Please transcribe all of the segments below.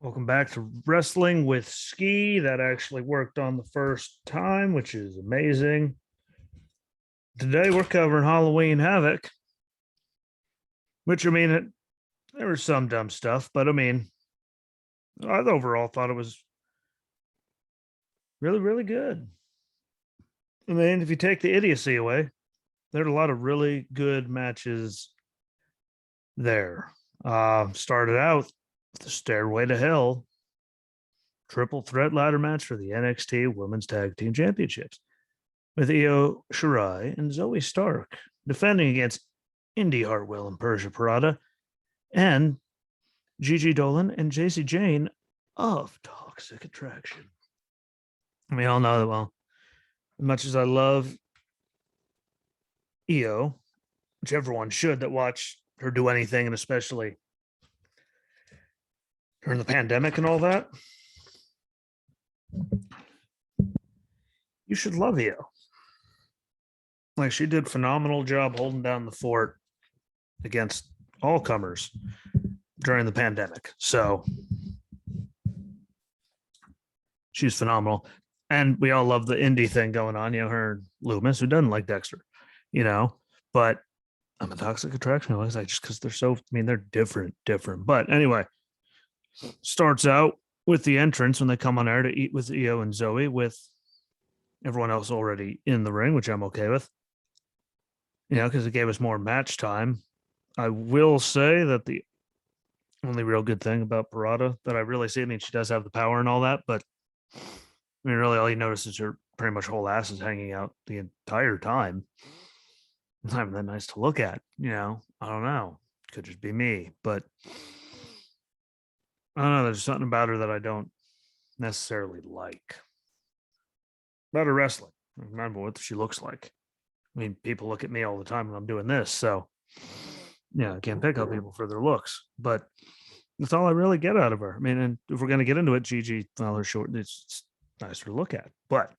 Welcome back to Wrestling with Ski. That actually worked on the first time, which is amazing. Today we're covering Halloween Havoc, which there was some dumb stuff, but I overall thought it was really, really good. If you take the idiocy away, there are a lot of really good matches there. Started out with the Stairway to Hell triple threat ladder match for the NXT Women's Tag Team Championships with Io Shirai and Zoe Stark defending against Indy Hartwell and Persia Parada and Gigi Dolan and JC Jane of Toxic Attraction. We all know that, well, as much as I love Io, which everyone should that watch her do anything, and especially during the pandemic and all that, you should love Io. Like, she did a phenomenal job holding down the fort against all comers during the pandemic. So she's phenomenal. And we all love the indie thing going on, her and Loomis, who doesn't like Dexter, but I'm a Toxic Attraction. I was like, just because they're different. But anyway, starts out with the entrance when they come on air to eat with Io and Zoe with everyone else already in the ring, which I'm okay with, because it gave us more match time. I will say that the only real good thing about Parada that I really see, she does have the power and all that, but really all you notice is her pretty much whole ass is hanging out the entire time. It's not even that nice to look at, I don't know. Could just be me, but I don't know. There's something about her that I don't necessarily like. About her wrestling. I remember what she looks like. People look at me all the time when I'm doing this, so I can't pick on people for their looks, but that's all I really get out of her. And if we're going to get into it, Gigi, well, her short, it's nicer to look at, but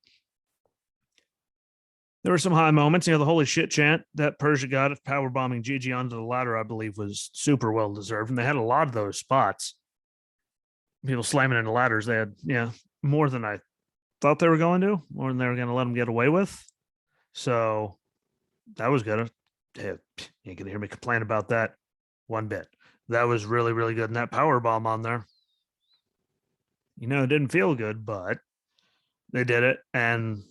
there were some high moments. The holy shit chant that Persia got of power bombing Gigi onto the ladder, I believe, was super well deserved, and they had a lot of those spots. People slamming into ladders. They had more than I thought they were going to, more than they were going to let them get away with. So that was good. Hey, you ain't gonna hear me complain about that one bit. That was really, really good. And that power bomb on there, it didn't feel good, but they did it, and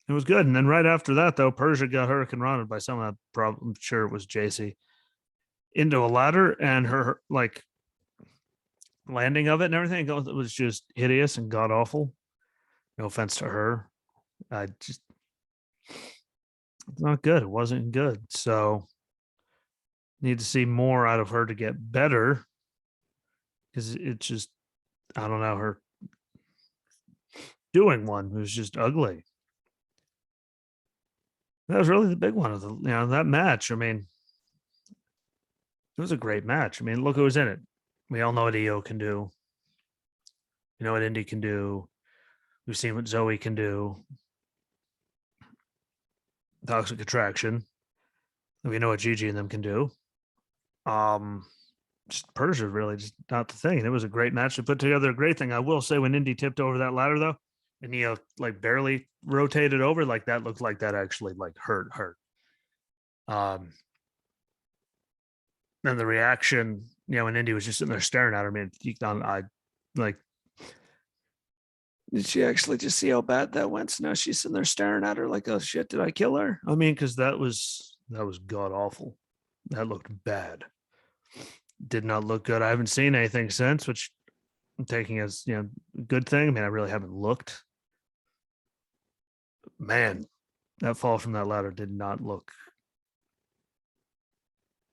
it was good. And then right after that, though, Persia got Hurricane Rana by someone. I'm sure it was JC into a ladder, and her landing of it and everything, it was just hideous and god awful. No offense to her, it's not good. It wasn't good. So need to see more out of her to get better, because it's just, I don't know, her doing one was just ugly. That was really the big one of that match. It was a great match. Look who was in it. We all know what Io can do. You know what Indy can do. We've seen what Zoe can do. Toxic Attraction. We know what Gigi and them can do. Just Persia really just not the thing. It was a great match to put together. A great thing. I will say, when Indy tipped over that ladder, though, and barely rotated over, that looked like that actually hurt. Then the reaction, when Indy was just sitting there staring at her, did she actually just see how bad that went? So now she's sitting there staring at her like, oh shit, did I kill her? Because that was god awful. That looked bad. Did not look good. I haven't seen anything since, which I'm taking as a good thing. I really haven't looked. Man, that fall from that ladder did not look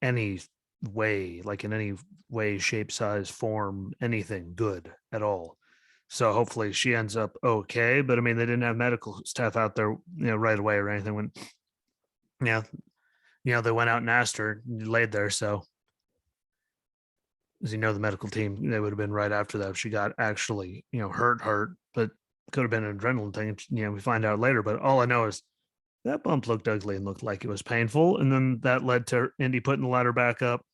any way, in any way, shape, size, form, anything good at all. So hopefully she ends up okay. But they didn't have medical staff out there, right away or anything. When, they went out and asked her, and laid there. So, as the medical team, they would have been right after that if she got actually, hurt, but could have been an adrenaline thing. We find out later. But all I know is that bump looked ugly and looked like it was painful. And then that led to Indy putting the ladder back up.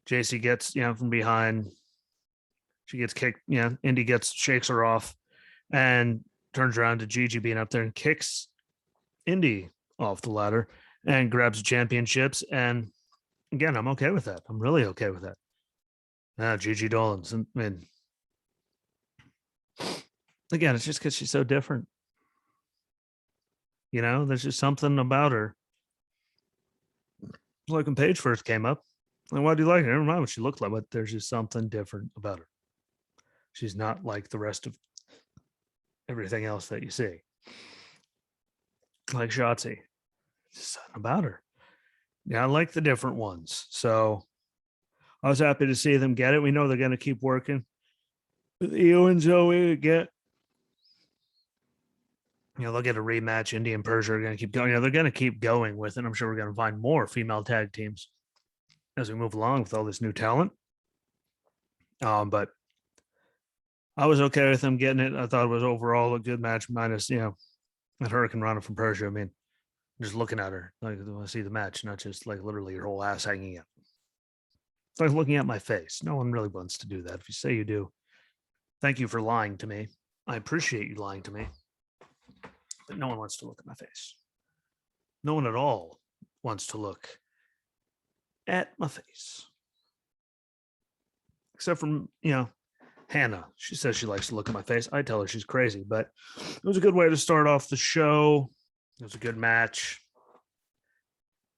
JC gets, from behind. She gets kicked. Indy shakes her off and turns around to Gigi being up there and kicks Indy off the ladder and grabs the championships. And again, I'm okay with that. I'm really okay with that. Gigi Dolan's. I mean, again, it's just because she's so different. There's just something about her. Like when Paige first came up, like, why do you like her? Never mind what she looked like, but there's just something different about her. She's not like the rest of everything else that you see. Like Shotzi, just something about her. Yeah, I like the different ones. So I was happy to see them get it. We know they're going to keep working with Io and Zoe to get. They'll get a rematch. Indy and Persia are going to keep going. They're going to keep going with it. I'm sure we're going to find more female tag teams as we move along with all this new talent. But I was okay with them getting it. I thought it was overall a good match, minus, that Hurricane Rana from Persia. I mean, just looking at her, like, I want to see the match, not just like literally your whole ass hanging out. It's like looking at my face. No one really wants to do that. If you say you do, thank you for lying to me. I appreciate you lying to me. But no one wants to look at my face. No one at all wants to look at my face. Except for, Hannah. She says she likes to look at my face. I tell her she's crazy, but it was a good way to start off the show. It was a good match.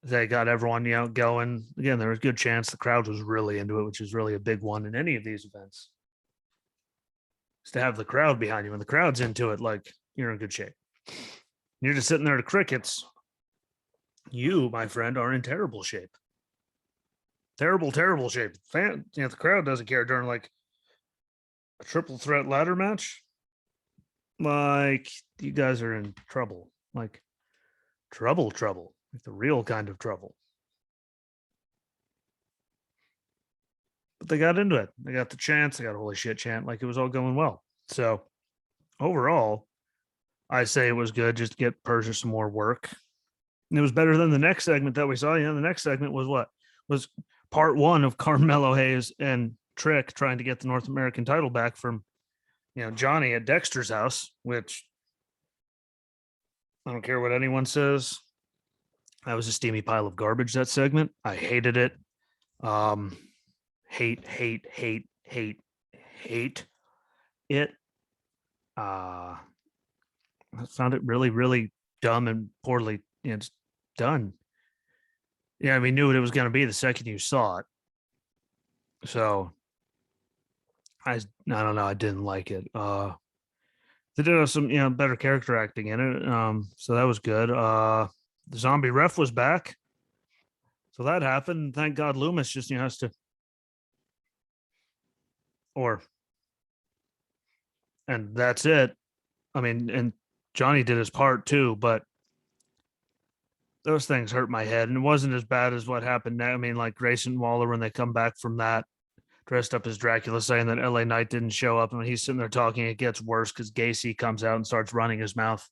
They got everyone, going. Again, there was a good chance the crowd was really into it, which is really a big one in any of these events. Is to have the crowd behind you. When the crowd's into it, like, you're in good shape. You're just sitting there to crickets. You, my friend, are in terrible shape. Terrible, terrible shape. The crowd doesn't care during like a triple threat ladder match. Like, you guys are in trouble. Like, trouble. Like the real kind of trouble. But they got into it. They got the chance. They got a holy shit chant. Like, it was all going well. So overall, I say it was good. Just get Persia some more work. And it was better than the next segment that we saw. The next segment was what? Was part one of Carmelo Hayes and Trick trying to get the North American title back from, Johnny at Dexter's house, which I don't care what anyone says. That was a steamy pile of garbage, that segment. I hated it. Hate it. I found it really, really dumb and poorly done. Yeah, we knew what it was going to be the second you saw it. So I don't know. I didn't like it. They did have some, better character acting in it. So that was good. The zombie ref was back. So that happened. Thank God Loomis just has to, and that's it. I mean, and Johnny did his part too, but those things hurt my head. And it wasn't as bad as what happened now. I mean, like Grayson Waller, when they come back from that, dressed up as Dracula, saying that LA Knight didn't show up. And when he's sitting there talking, it gets worse because Gacy comes out and starts running his mouth.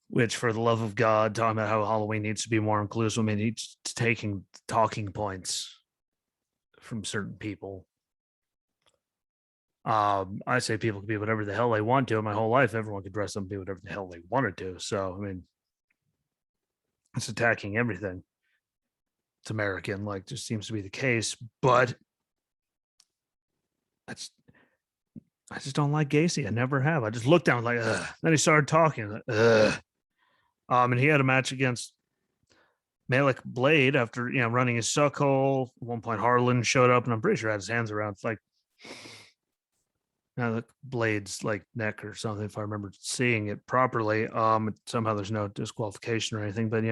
Which, for the love of God, talking about how Halloween needs to be more inclusive. I mean, he's taking talking points from certain people. I say people can be whatever the hell they want to. My whole life, everyone could dress up and be whatever the hell they wanted to. So, I mean, it's attacking everything. It's American, like, just seems to be the case. But I just don't like Gacy. I never have. I just looked down like, ugh. Then he started talking. Like, ugh. And he had a match against Malik Blade after running his suck hole. At one point, Harlan showed up, and I'm pretty sure had his hands around like the Blade's like neck or something, if I remember seeing it properly. Somehow there's no disqualification or anything, but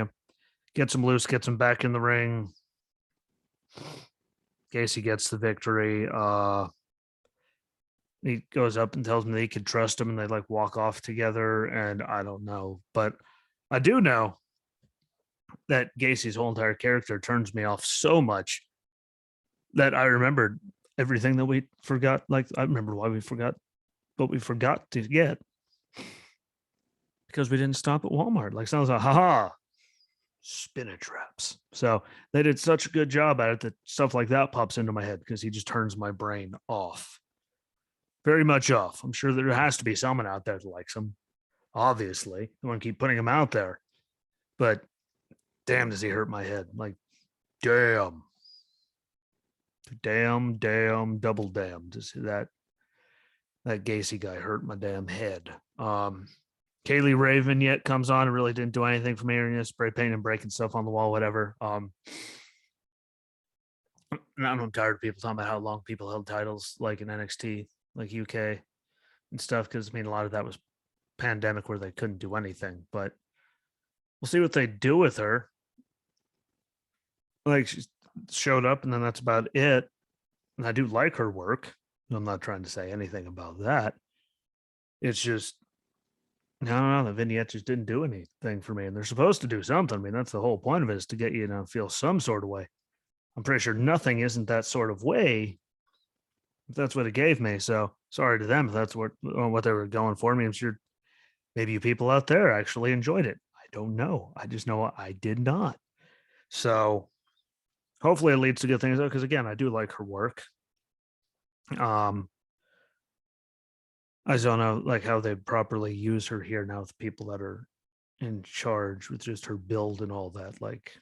gets him loose, gets him back in the ring. Gacy gets the victory. He goes up and tells him that he could trust him, and they like walk off together. And I don't know, but I do know that Gacy's whole entire character turns me off so much that I remembered everything that we forgot. Like, I remember why we forgot what we forgot to get because we didn't stop at Walmart. Like, sounds like, haha, spinach wraps. So they did such a good job at it that stuff like that pops into my head because he just turns my brain off. Very much off. I'm sure there has to be someone out there that likes him. Obviously, I want to keep putting him out there, but damn, does he hurt my head? Like, damn, double damn. Just that Gacy guy hurt my damn head. Kaylee Raven yet comes on and really didn't do anything for me. Or, spray painting and breaking stuff on the wall, whatever. I'm tired of people talking about how long people held titles, like in NXT, like UK and stuff. Because a lot of that was pandemic where they couldn't do anything. But we'll see what they do with her. Like she showed up, and then that's about it. And I do like her work. I'm not trying to say anything about that. It's just I don't know. The vignette just didn't do anything for me, and they're supposed to do something. That's the whole point of it, is to get you to feel some sort of way. I'm pretty sure nothing isn't that sort of way. If that's what it gave me. So sorry to them if that's what they were going for. I'm sure maybe you people out there actually enjoyed it. I don't know. I just know I did not. So hopefully it leads to good things, because again, I do like her work. I just don't know like how they properly use her here now with the people that are in charge with just her build and all that. Like,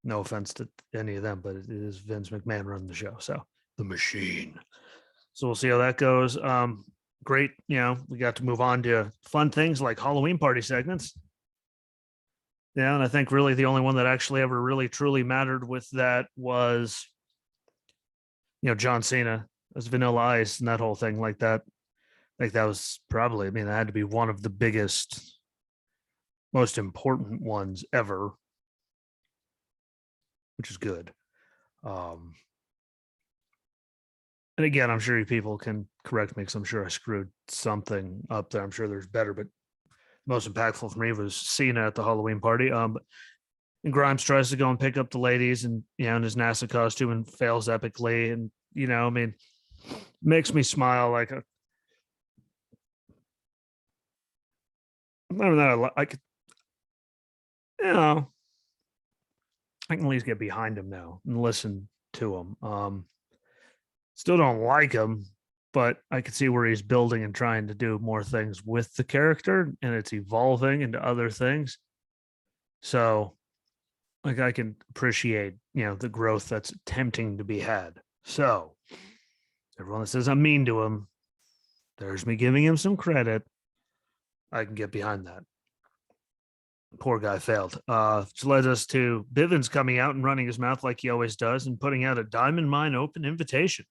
no offense to any of them, but it is Vince McMahon running the show. So the machine. So we'll see how that goes. Great. We got to move on to fun things like Halloween party segments. Yeah, and I think really the only one that actually ever really truly mattered with that was, John Cena as Vanilla Ice and that whole thing like that. Like that was probably, that had to be one of the biggest, most important ones ever, which is good. And again, I'm sure you people can correct me because I'm sure I screwed something up there. I'm sure there's better, but most impactful for me was Cena at the Halloween party. And Grimes tries to go and pick up the ladies, and in his NASA costume, and fails epically. And makes me smile. Like I don't know. I could, I can at least get behind him now and listen to him. Still don't like him, but I can see where he's building and trying to do more things with the character, and it's evolving into other things. So, like, I can appreciate, the growth that's attempting to be had. So, everyone that says I'm mean to him, there's me giving him some credit. I can get behind that. Poor guy failed. Which led us to Bivens coming out and running his mouth like he always does and putting out a Diamond Mine open invitation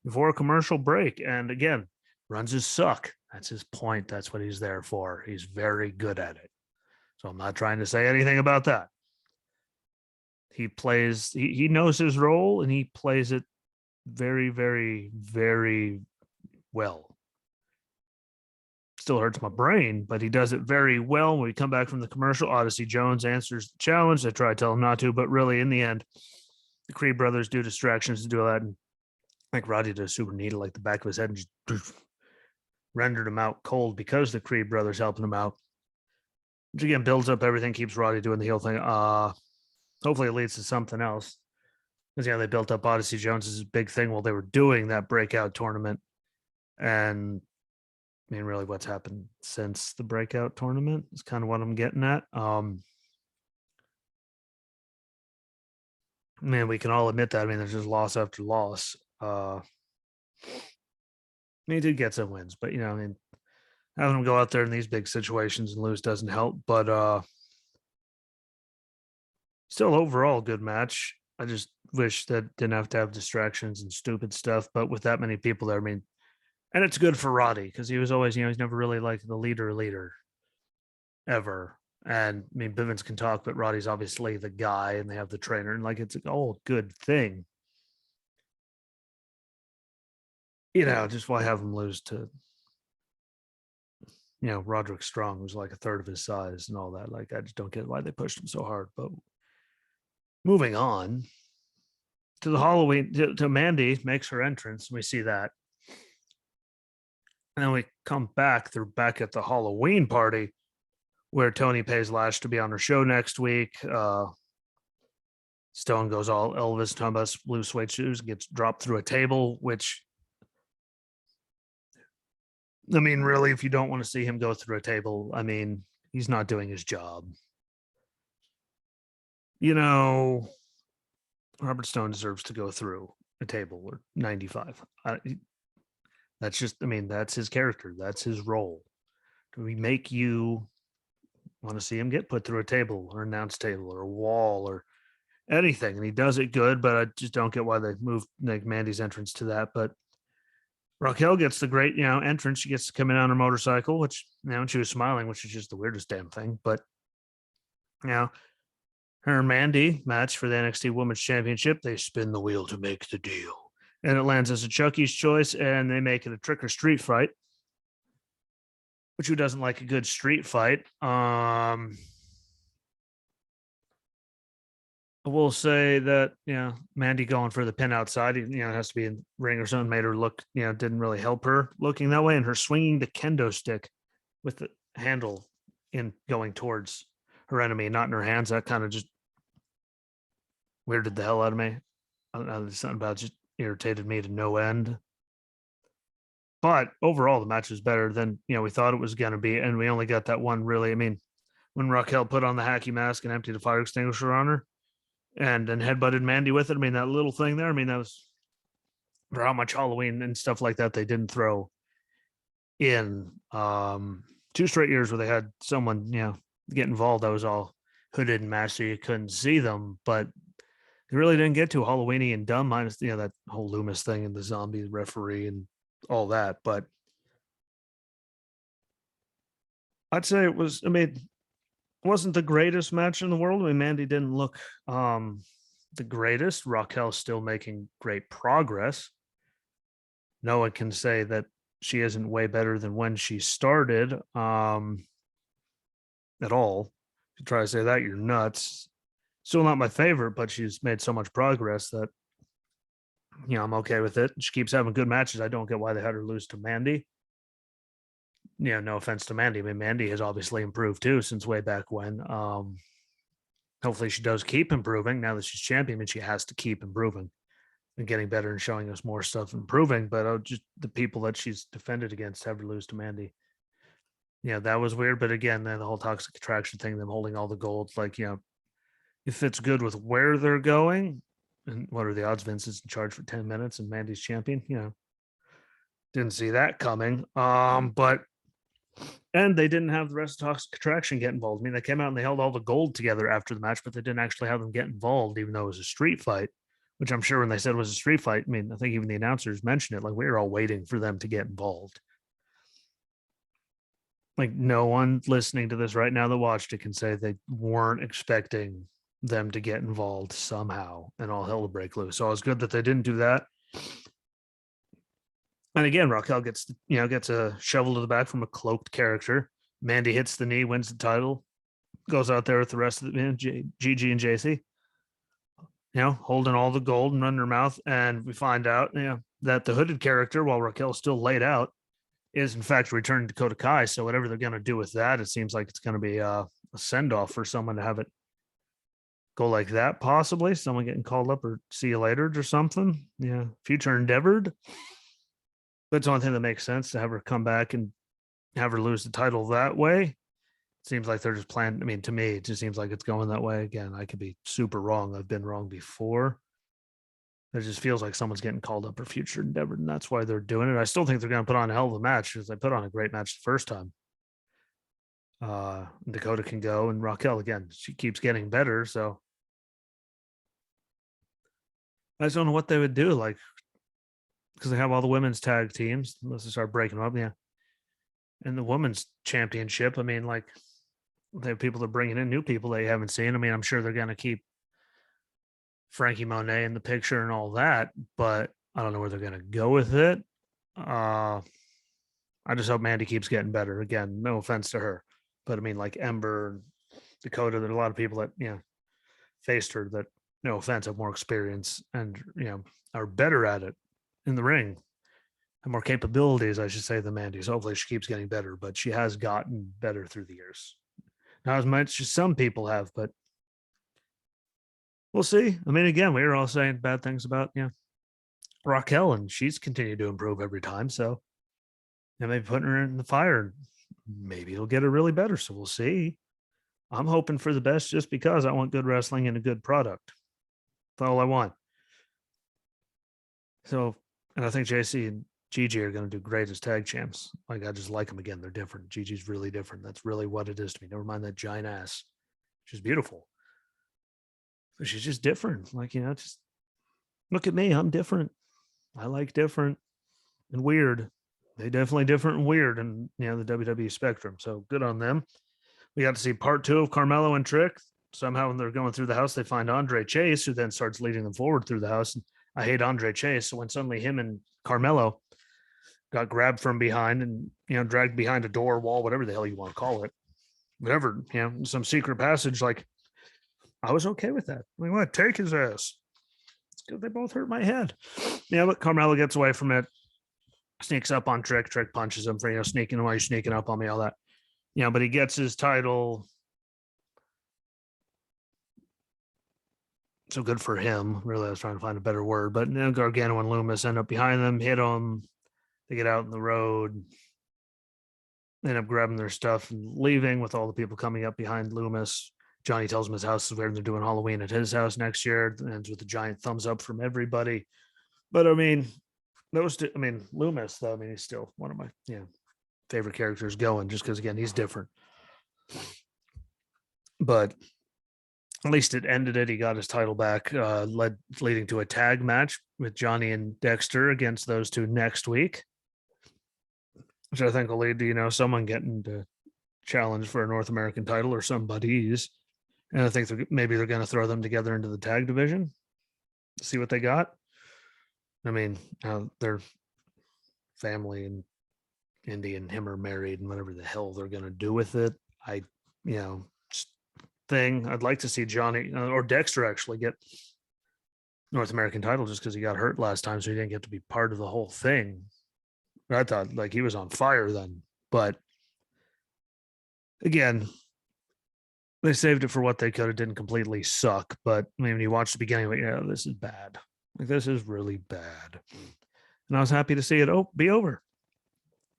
before a commercial break. And again, runs his suck. That's his point. That's what he's there for. He's very good at it. So I'm not trying to say anything about that. He knows his role, and he plays it very, very, very well. Still hurts my brain, but he does it very well. When we come back from the commercial, Odyssey Jones answers the challenge. They try to tell him not to, but really, in the end, the Creed brothers do distractions to do that. And like Roddy did a super needle, like the back of his head, and just rendered him out cold because the Creed brothers helping him out. Which again builds up everything, keeps Roddy doing the heel thing. Hopefully it leads to something else. Because they built up Odyssey Jones's big thing while they were doing that breakout tournament. And really what's happened since the breakout tournament is kind of what I'm getting at. We can all admit that. There's just loss after loss. He did get some wins, but having him go out there in these big situations and lose doesn't help. But still, overall, good match. I just wish that didn't have to have distractions and stupid stuff. But with that many people there, and it's good for Roddy because he was always, he's never really like the leader ever. And Bivens can talk, but Roddy's obviously the guy, and they have the trainer, and like it's a whole good thing. Just why have him lose to, Roderick Strong, who's like a third of his size and all that. Like, I just don't get why they pushed him so hard. But moving on to the Halloween, to Mandy makes her entrance. We see that. And then we come back. They're back at the Halloween party where Tony pays Lash to be on her show next week. Stone goes all Elvis, talking about blue suede shoes, gets dropped through a table, which, I mean, really, if you don't want to see him go through a table, I mean, he's not doing his job. You know, Robert Stone deserves to go through a table or 95. That's just, I mean, that's his character. That's his role. Do we make you want to see him get put through a table or announce table or a wall or anything? And he does it good, but I just don't get why they moved like Mandy's entrance to that. But Raquel gets the great, entrance. She gets to come in on her motorcycle, which, and she was smiling, which is just the weirdest damn thing. But, her and Mandy match for the NXT Women's Championship. They spin the wheel to make the deal. And it lands as a Chucky's choice, and they make it a trick or street fight. Which, who doesn't like a good street fight? I will say that, Mandy going for the pin outside, it has to be in ring or something, made her look, didn't really help her looking that way. And her swinging the kendo stick with the handle in going towards her enemy, not in her hands, that kind of just weirded the hell out of me. I don't know, there's something about it just irritated me to no end. But overall, the match was better than we thought it was going to be, and we only got that one really. I mean, when Raquel put on the hacky mask and emptied the fire extinguisher on her, and then headbutted Mandy with it. I mean, that little thing there. I mean, that was for how much Halloween and stuff like that they didn't throw in. 2 straight years where they had someone, get involved. That was all hooded and masked, so you couldn't see them. But they really didn't get too Halloweeny and dumb, minus that whole Loomis thing and the zombie referee and all that. But I'd say it was. I mean, wasn't the greatest match in the world. I mean, Mandy didn't look the greatest. Raquel's still making great progress. No one can say that she isn't way better than when she started at all. If you try to say that, you're nuts. Still not my favorite, but she's made so much progress that I'm okay with it. She keeps having good matches. I don't get why they had her lose to Mandy. No offense to Mandy. I mean, Mandy has obviously improved too since way back when. Hopefully she does keep improving now that she's champion, and she has to keep improving and getting better and showing us more stuff, improving. But just the people that she's defended against have her lose to Mandy. That was weird. But again, then the whole toxic attraction thing, them holding all the gold, like, it fits good with where they're going. And what are the odds Vince is in charge for 10 minutes and Mandy's champion? Didn't see that coming. But and they didn't have the rest of Toxic Attraction get involved. I mean, they came out and they held all the gold together after the match, but they didn't actually have them get involved, even though it was a street fight, which I'm sure when they said it was a street fight, I mean, I think even the announcers mentioned it. Like, we were all waiting for them to get involved. Like, no one listening to this right now that watched it can say they weren't expecting them to get involved somehow and all hell to break loose. So it was good that they didn't do that. And again, Raquel gets a shovel to the back from a cloaked character. Mandy hits the knee, wins the title, goes out there with the rest of the GG and JC, holding all the gold and running her mouth. And we find out, that the hooded character, while Raquel's still laid out, is in fact returning Dakota Kai. So whatever they're going to do with that, it seems like it's going to be a send off for someone to have it go like that. Possibly someone getting called up or see you later or something. Yeah, future endeavored. That's the only thing that makes sense, to have her come back and have her lose the title that way. Seems like they're just planning. I mean, to me, it just seems like it's going that way. Again, I could be super wrong. I've been wrong before. It just feels like someone's getting called up for future endeavor, and that's why they're doing it. I still think they're going to put on a hell of a match, because they put on a great match the first time. Dakota can go, and Raquel, again, she keeps getting better. So I just don't know what they would do. Like, because they have all the women's tag teams, unless they start breaking them up. Yeah. And the women's championship, I mean, like, they have people that are bringing in new people they haven't seen. I mean, I'm sure they're going to keep Frankie Monet in the picture and all that, but I don't know where they're going to go with it. I just hope Mandy keeps getting better. Again, no offense to her, but I mean, like Ember, Dakota, there are a lot of people that, faced her that, no offense, have more experience and, are better at it in the ring, and more capabilities, I should say, than Mandy. So hopefully she keeps getting better, but she has gotten better through the years. not as much as some people have, but we'll see. I mean, again, we were all saying bad things about Raquel, and she's continued to improve every time. So maybe putting her in the fire, maybe it'll get her really better. So we'll see. I'm hoping for the best just because I want good wrestling and a good product. That's all I want. So, and I think JC and Gigi are going to do great as tag champs. Like, I just like them again. They're different. Gigi's really different. That's really what it is to me. Never mind that giant ass. She's beautiful. But she's just different. Like, just look at me. I'm different. I like different and weird. They definitely different and weird and the WWE spectrum. So good on them. We got to see part 2 of Carmelo and Trick. Somehow when they're going through the house, they find Andre Chase, who then starts leading them forward through the house. And I hate Andre Chase. So when suddenly him and Carmelo got grabbed from behind and dragged behind a door, wall, whatever the hell you want to call it, whatever, some secret passage, like I was okay with that. I mean, what? Take his ass. It's good. They both hurt my head. Yeah, but Carmelo gets away from it, sneaks up on Trick. Trick punches him for sneaking. Why are you sneaking up on me? All that. But he gets his title. So good for him. Really, I was trying to find a better word. But Gargano and Loomis end up behind them, hit them. They get out in the road, end up grabbing their stuff and leaving with all the people coming up behind Loomis. Johnny tells him his house is where they're doing Halloween at his house next year. It ends with a giant thumbs up from everybody. But I mean, Loomis, though, he's still one of my favorite characters going, just because again, he's different. But at least it ended it. He got his title back, leading to a tag match with Johnny and Dexter against those two next week, which I think will lead to someone getting to challenge for a North American title or somebody's. And I think maybe they're going to throw them together into the tag division, see what they got. I mean, their family and Indy and him are married, and whatever the hell they're going to do with it, I'd like to see Johnny or Dexter actually get North American title just because he got hurt last time, so he didn't get to be part of the whole thing. I thought like he was on fire then, but again, they saved it for what they could have. Didn't completely suck, but when you watch the beginning, like, this is bad. Like, this is really bad. And I was happy to see it be over.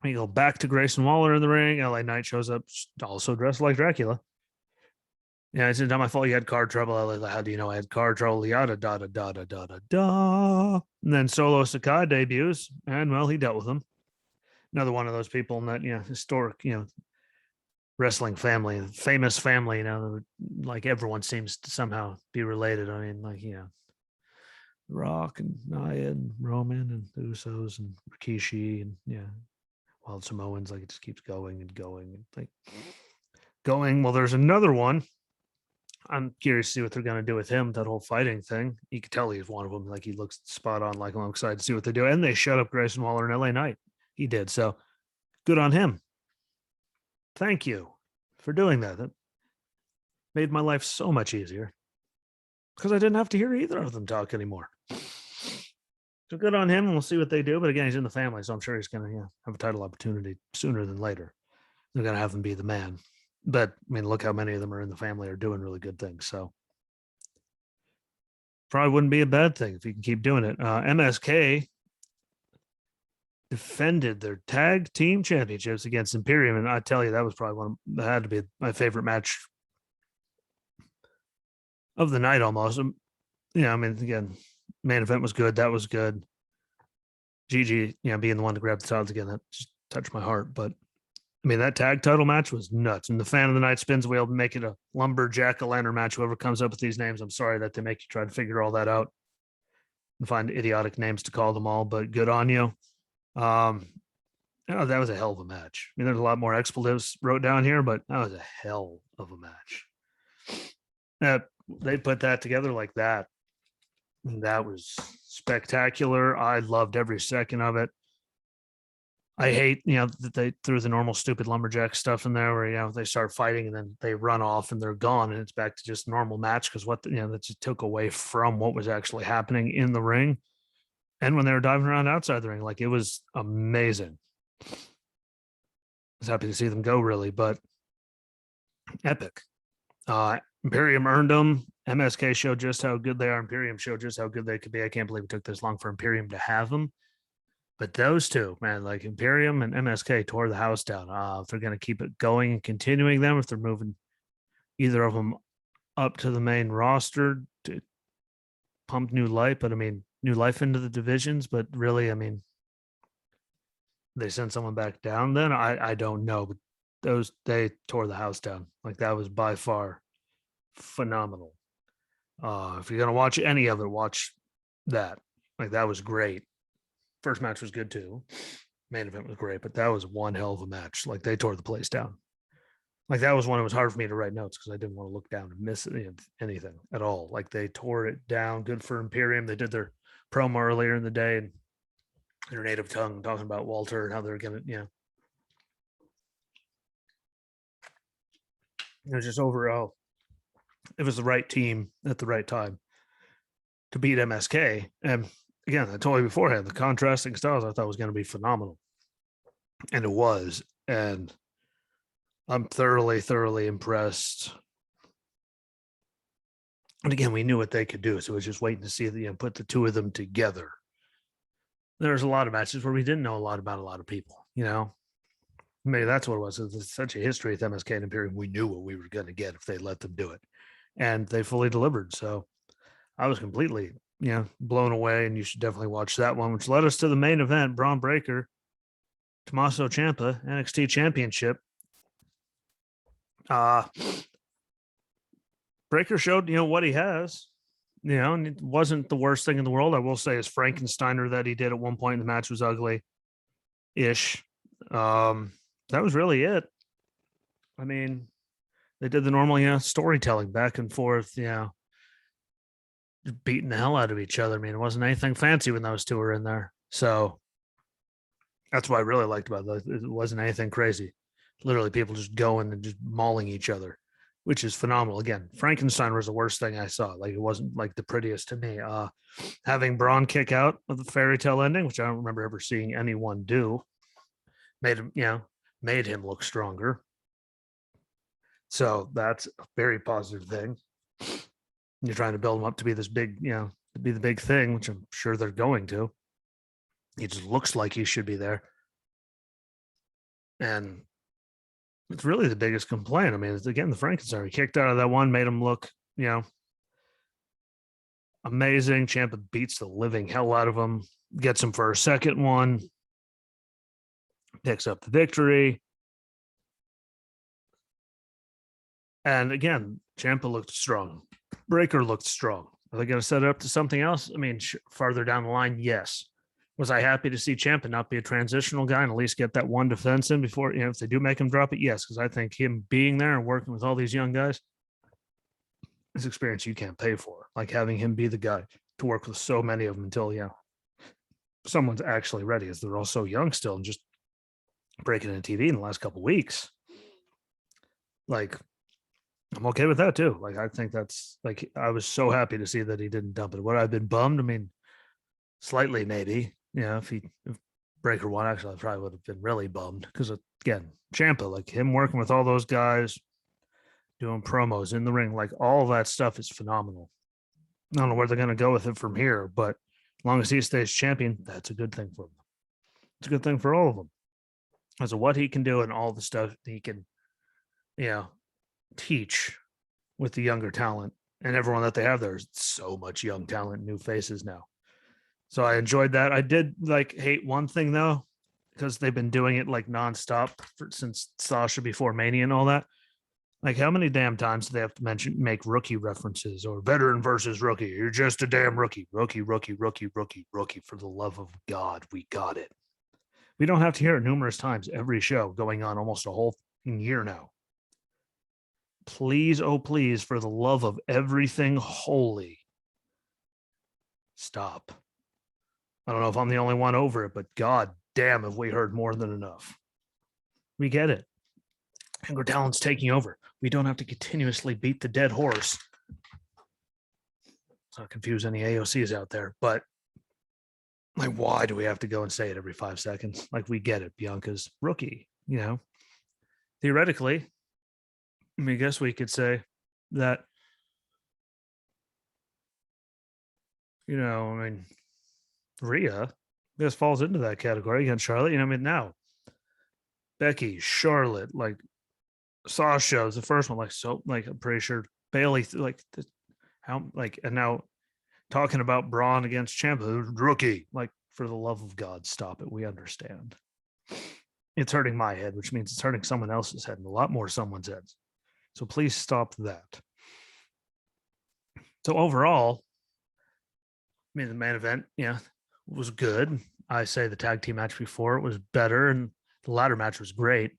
We go back to Grayson Waller in the ring. LA Knight shows up, also dressed like Dracula. Yeah, it's not my fault you had car trouble. I was like, how do you know I had car trouble? Yada, da, da, da, da, da, da, da. And then Solo Sakai debuts, and well, he dealt with him. Another one of those people in that, historic, wrestling family, famous family, like everyone seems to somehow be related. I mean, like, Rock and Nia and Roman and the Usos and Rikishi and Wild Samoans, like it just keeps going and going and like going. Well, there's another one. I'm curious to see what they're going to do with him, that whole fighting thing. You can tell he's one of them. Like, he looks spot on. Like, I'm excited to see what they do. And they shut up Grayson Waller and LA Knight. He did. So good on him. Thank you for doing that. That made my life so much easier because I didn't have to hear either of them talk anymore. So good on him, and we'll see what they do. But again, he's in the family, so I'm sure he's going to have a title opportunity sooner than later. They're going to have him be the man. But I mean, look how many of them are in the family are doing really good things. So probably wouldn't be a bad thing if you can keep doing it. MSK defended their tag team championships against Imperium, and I tell you, that was probably that had to be my favorite match of the night almost. I mean, again, main event was good. That was good. Gigi, being the one to grab the titles again, that just touched my heart. But I mean, that tag title match was nuts. And the fan of the night spins wheel to make it a lumberjack a lantern match. Whoever comes up with these names, I'm sorry that they make you try to figure all that out and find idiotic names to call them all, but good on you. That was a hell of a match. I mean, there's a lot more expletives wrote down here, but that was a hell of a match. They put that together like that. And that was spectacular. I loved every second of it. I hate, that they threw the normal stupid lumberjack stuff in there where, they start fighting and then they run off and they're gone and it's back to just normal match because that just took away from what was actually happening in the ring. And when they were diving around outside the ring, like, it was amazing. I was happy to see them go, really, but epic. Imperium earned them. MSK showed just how good they are. Imperium showed just how good they could be. I can't believe it took this long for Imperium to have them. But those two, man, like Imperium and MSK tore the house down. If they're going to keep it going and continuing them, if they're moving either of them up to the main roster to pump new life, but I mean, new life into the divisions. But really, I mean, they sent someone back down then. I don't know, but they tore the house down. Like that was by far phenomenal. If you're gonna watch any of it, watch that. Like that was great. First match was good too. Main event was great, but that was one hell of a match. Like they tore the place down. Like that was one. It was hard for me to write notes because I didn't want to look down and miss anything at all. Like they tore it down. Good for Imperium. They did their promo earlier in the day and their native tongue talking about Walter and how they're gonna, it was just overall, it was the right team at the right time to beat MSK. And again, I told you beforehand, the contrasting styles I thought was going to be phenomenal. And it was. And I'm thoroughly, thoroughly impressed. And again, we knew what they could do. So it was just waiting to see put the two of them together. There's a lot of matches where we didn't know a lot about a lot of people, Maybe that's what it was. It's such a history with MSK and Imperium. We knew what we were going to get if they let them do it. And they fully delivered. So I was completely, blown away. And you should definitely watch that one, which led us to the main event, Braun Breaker, Tommaso Ciampa, NXT Championship. Breaker showed, what he has, and it wasn't the worst thing in the world. I will say his Frankensteiner that he did at one point in the match was ugly-ish. That was really it. I mean, they did the normal, storytelling back and forth, just beating the hell out of each other. I mean, it wasn't anything fancy when those two were in there. So that's what I really liked about it. It wasn't anything crazy. Literally people just going and just mauling each other, which is phenomenal. Again, Frankenstein was the worst thing I saw. Like it wasn't like the prettiest to me. Having Braun kick out of the fairy tale ending, which I don't remember ever seeing anyone do, made him look stronger. So that's a very positive thing. You're trying to build him up to be this big, to be the big thing, which I'm sure they're going to. He just looks like he should be there. And it's really the biggest complaint. I mean, it's again the Frankenstein. He kicked out of that one, made him look, amazing. Ciampa beats the living hell out of him, gets him for a second one, picks up the victory. And again, Ciampa looked strong. Breaker looked strong. Are they going to set it up to something else? I mean, farther down the line, yes. Was I happy to see Ciampa not be a transitional guy and at least get that one defense in before, if they do make him drop it? Yes, because I think him being there and working with all these young guys is experience you can't pay for. Like having him be the guy to work with so many of them until, someone's actually ready, as they're all so young still and just breaking into TV in the last couple of weeks. Like, I'm okay with that too. Like, I think that's like, I was so happy to see that he didn't dump it. Would I have been bummed? I mean, slightly maybe. If Breaker won, actually, I probably would have been really bummed because again, Ciampa, like him working with all those guys, doing promos in the ring, like all that stuff is phenomenal. I don't know where they're going to go with it from here, but as long as he stays champion, that's a good thing for him. It's a good thing for all of them. As of what he can do and all the stuff he can, teach with the younger talent and everyone that they have. There's so much young talent, new faces now. So I enjoyed that. I did hate one thing though, because they've been doing it like nonstop since Sasha before Mania and all that. Like, how many damn times do they have to make rookie references or veteran versus rookie? You're just a damn rookie. Rookie. For the love of God, we got it. We don't have to hear it numerous times every show going on almost a whole year now. Please, oh please, for the love of everything holy, stop. I don't know if I'm the only one over it, but God damn, have we heard more than enough. We get it. Younger talent's taking over. We don't have to continuously beat the dead horse. Let's not confuse any AOCs out there, but like, why do we have to go and say it every 5 seconds? Like, we get it. Bianca's rookie, Theoretically, I mean, I guess we could say that, I mean, Rhea, this falls into that category against Charlotte. I mean, now Becky, Charlotte, like Sasha was the first one, like, so, like, I'm pretty sure Bailey, like, how, like, and now talking about Braun against Ciampa, rookie, like, for the love of God, stop it. We understand. It's hurting my head, which means it's hurting someone else's head and a lot more someone's heads. So please stop that. So overall, I mean, the main event, yeah, was good. I say the tag team match before it was better, and the ladder match was great.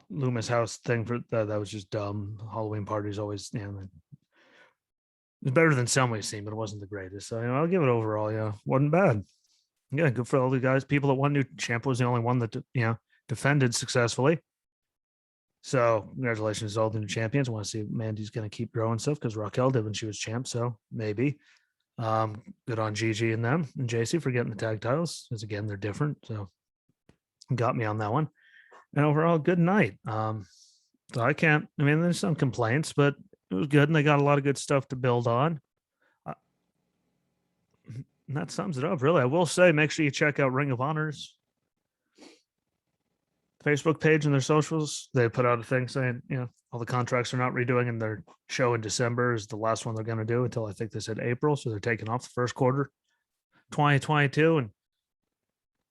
Loomis house thing for that was just dumb. Halloween parties always, it was better than some we've seen, but it wasn't the greatest. So I'll give it overall. Yeah, wasn't bad. Yeah, good for all the guys. People that won. New Champ was the only one that defended successfully. So congratulations to all the new champions. I want to see if Mandy's going to keep growing stuff because Raquel did when she was champ. So maybe. Good on Gigi and them and JC for getting the tag titles. Because again, they're different. So got me on that one. And overall, good night. So I can't. I mean, there's some complaints, but it was good, and they got a lot of good stuff to build on. And that sums it up, really. I will say, make sure you check out Ring of Honor's Facebook page and their socials. They put out a thing saying, all the contracts are not redoing, and their show in December is the last one they're going to do until I think they said April. So they're taking off the first quarter 2022 and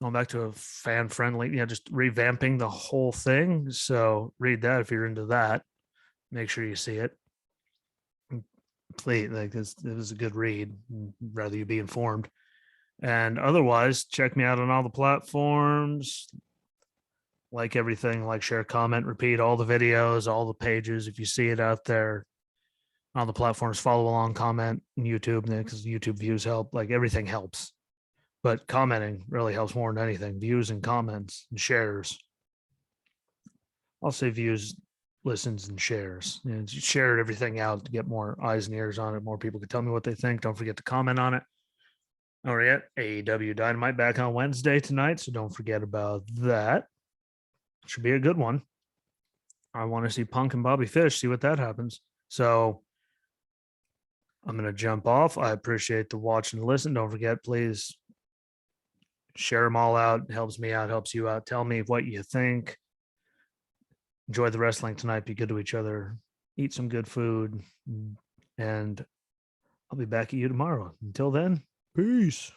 going back to a fan friendly, just revamping the whole thing. So read that if you're into that. Make sure you see it. Please, like this is a good read. Rather you be informed. And otherwise, check me out on all the platforms. Like everything, like, share, comment, repeat all the videos, all the pages. If you see it out there on the platforms, follow along, comment on YouTube, because YouTube views help. Like, everything helps. But commenting really helps more than anything. Views and comments and shares. I'll say views, listens, and shares. Share everything out to get more eyes and ears on it. More people can tell me what they think. Don't forget to comment on it. All right, AEW Dynamite back on Wednesday tonight, so don't forget about that. Should be a good one. I want to see Punk and Bobby Fish, see what that happens. So I'm going to jump off. I appreciate the watch and listen. Don't forget, please share them all out. It helps me out, helps you out. Tell me what you think. Enjoy the wrestling tonight. Be good to each other. Eat some good food. And I'll be back at you tomorrow. Until then, peace.